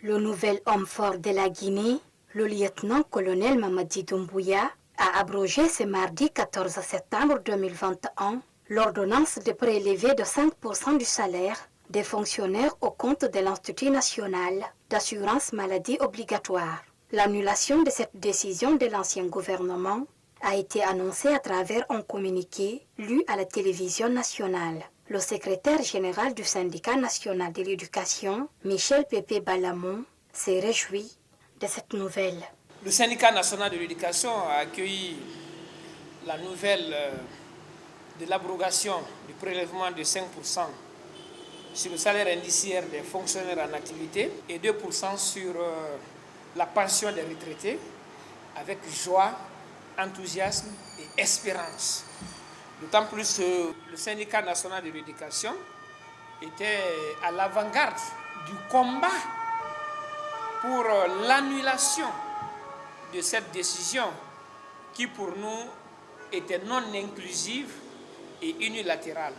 Le nouvel homme fort de la Guinée, le lieutenant-colonel Mamadi Doumbouya, a abrogé ce mardi 14 septembre 2021 l'ordonnance de prélever de 5% du salaire des fonctionnaires au compte de l'Institut national d'assurance maladie obligatoire. L'annulation de cette décision de l'ancien gouvernement a été annoncée à travers un communiqué lu à la télévision nationale. Le secrétaire général du syndicat national de l'éducation, Michel Pépé Balamon, s'est réjoui de cette nouvelle. Le syndicat national de l'éducation a accueilli la nouvelle de l'abrogation du prélèvement de 5% sur le salaire indiciaire des fonctionnaires en activité et 2% sur la pension des retraités avec joie, enthousiasme et espérance. D'autant plus que le syndicat national de l'éducation était à l'avant-garde du combat pour l'annulation de cette décision qui pour nous était non inclusive et unilatérale.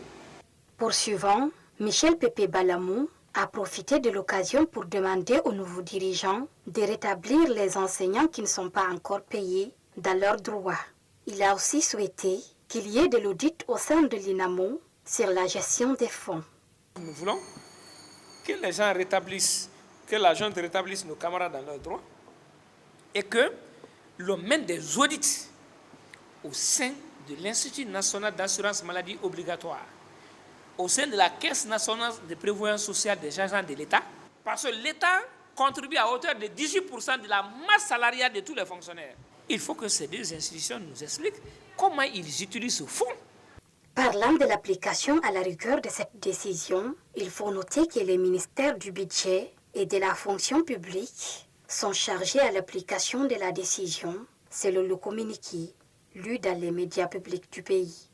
Poursuivant, Michel Pépé Balamou a profité de l'occasion pour demander aux nouveaux dirigeants de rétablir les enseignants qui ne sont pas encore payés dans leurs droits. Il a aussi souhaité qu'il y ait de l'audit au sein de l'INAMO sur la gestion des fonds. Nous voulons que les gens rétablissent, que la junte rétablisse nos camarades dans leurs droits et que l'on mène des audits au sein de l'Institut national d'assurance maladie obligatoire, au sein de la Caisse nationale de prévoyance sociale des agents de l'État, parce que l'État contribue à hauteur de 18% de la masse salariale de tous les fonctionnaires. Il faut que ces deux institutions nous expliquent comment ils utilisent ce fonds. Parlant de l'application à la rigueur de cette décision, il faut noter que les ministères du budget et de la fonction publique sont chargés à l'application de la décision, selon le communiqué lu dans les médias publics du pays.